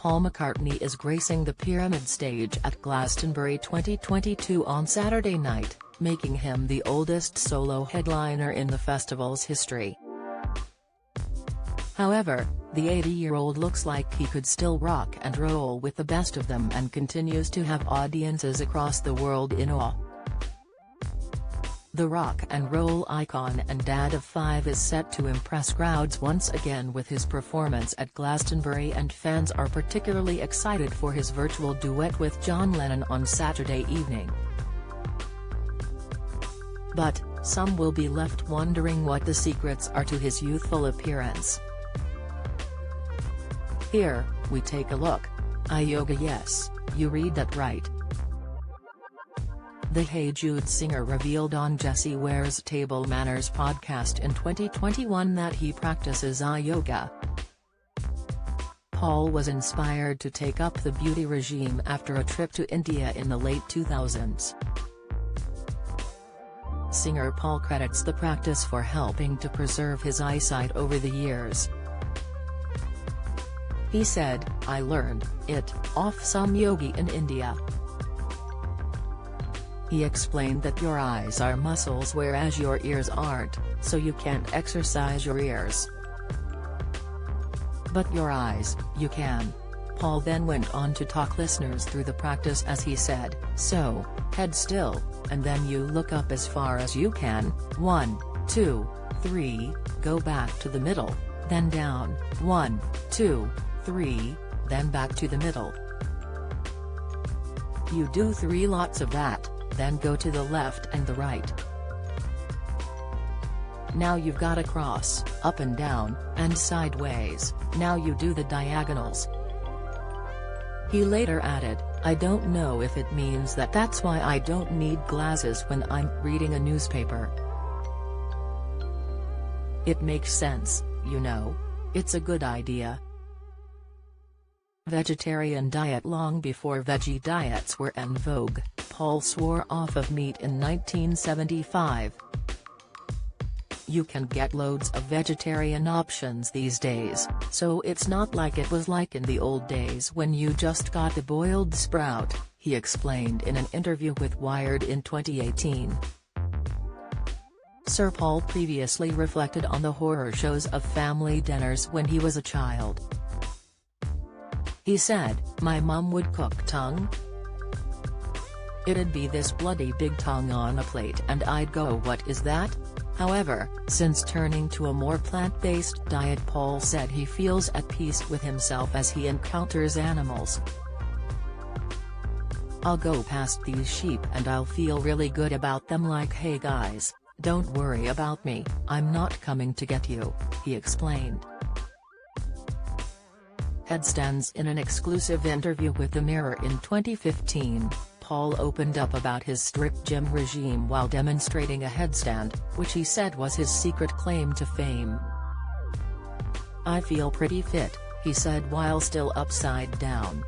Paul McCartney is gracing the Pyramid stage at Glastonbury 2022 on Saturday night, making him the oldest solo headliner in the festival's history. However, the 80-year-old looks like he could still rock and roll with the best of them and continues to have audiences across the world in awe. The rock and roll icon and dad of 5 is set to impress crowds once again with his performance at Glastonbury, and fans are particularly excited for his virtual duet with John Lennon on Saturday evening. But, some will be left wondering what the secrets are to his youthful appearance. Here, we take a look. Yoga, yes, you read that right. The Hey Jude singer revealed on Jessie Ware's Table Manners podcast in 2021 that he practices yoga. Paul was inspired to take up the beauty regime after a trip to India in the late 2000s. Singer Paul credits the practice for helping to preserve his eyesight over the years. He said, "I learned it off some yogi in India." He explained that your eyes are muscles whereas your ears aren't, so you can't exercise your ears. But your eyes, you can. Paul then went on to talk listeners through the practice as he said, "So, head still, and then you look up as far as you can, 1, 2, 3, go back to the middle, then down, 1, 2, 3, then back to the middle. You do 3 lots of that, then go to the left and the right. Now you've got a cross, up and down, and sideways, now you do the diagonals." He later added, "I don't know if it means that that's why I don't need glasses when I'm reading a newspaper. It makes sense, you know. It's a good idea." Vegetarian diet. Long before veggie diets were en vogue, Paul swore off of meat in 1975. You can get loads of vegetarian options these days, so it's not like it was like in the old days when you just got the boiled sprout, he explained in an interview with Wired in 2018. Sir Paul previously reflected on the horror shows of family dinners when he was a child. He said, "My mum would cook tongue. It'd be this bloody big tongue on a plate and I'd go, what is that?" However, since turning to a more plant-based diet, Paul said he feels at peace with himself as he encounters animals. "I'll go past these sheep and I'll feel really good about them, like, hey guys, don't worry about me, I'm not coming to get you," he explained. Headstands. In an exclusive interview with The Mirror in 2015, Paul opened up about his strict gym regime while demonstrating a headstand, which he said was his secret claim to fame. "I feel pretty fit," he said while still upside down.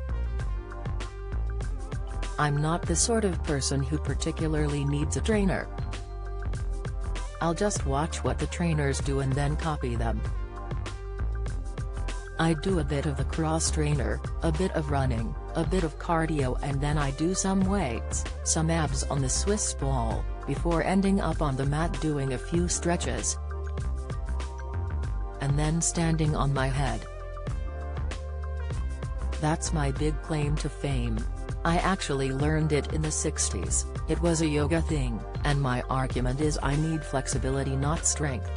"I'm not the sort of person who particularly needs a trainer. I'll just watch what the trainers do and then copy them. I do a bit of the cross trainer, a bit of running, a bit of cardio, and then I do some weights, some abs on the Swiss ball, before ending up on the mat doing a few stretches. And then standing on my head. That's my big claim to fame. I actually learned it in the 60s, it was a yoga thing, and my argument is I need flexibility, not strength.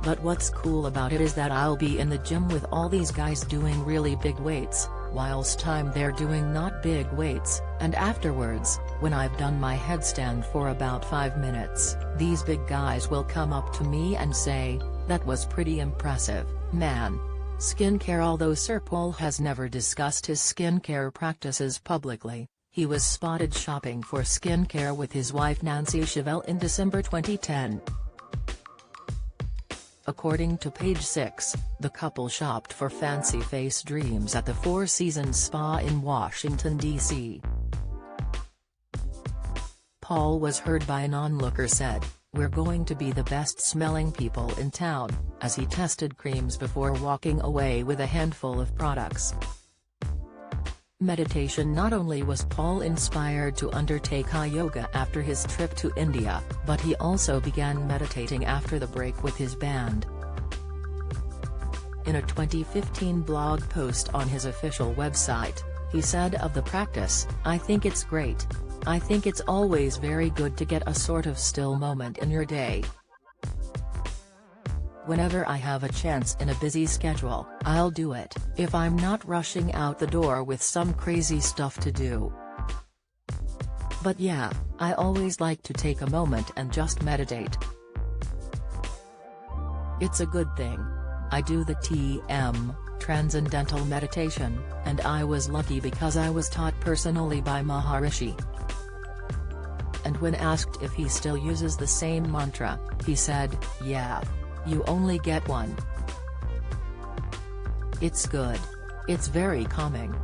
But what's cool about it is that I'll be in the gym with all these guys doing really big weights, whilst I'm there doing not big weights, and afterwards, when I've done my headstand for about 5 minutes, these big guys will come up to me and say, 'That was pretty impressive, man.'" Skincare. Although Sir Paul has never discussed his skincare practices publicly, he was spotted shopping for skincare with his wife Nancy Chevelle in December 2010. According to Page 6, the couple shopped for Fancy Face Dreams at the Four Seasons Spa in Washington, D.C. Paul was heard by an onlooker said, "We're going to be the best smelling people in town," as he tested creams before walking away with a handful of products. Meditation. Not only was Paul inspired to undertake yoga after his trip to India, but he also began meditating after the break with his band. In a 2015 blog post on his official website, he said of the practice, "I think it's great. I think it's always very good to get a sort of still moment in your day. Whenever I have a chance in a busy schedule, I'll do it, if I'm not rushing out the door with some crazy stuff to do. But yeah, I always like to take a moment and just meditate. It's a good thing. I do the TM, Transcendental Meditation, and I was lucky because I was taught personally by Maharishi." And when asked if he still uses the same mantra, he said, "Yeah. You only get one. It's good. It's very calming."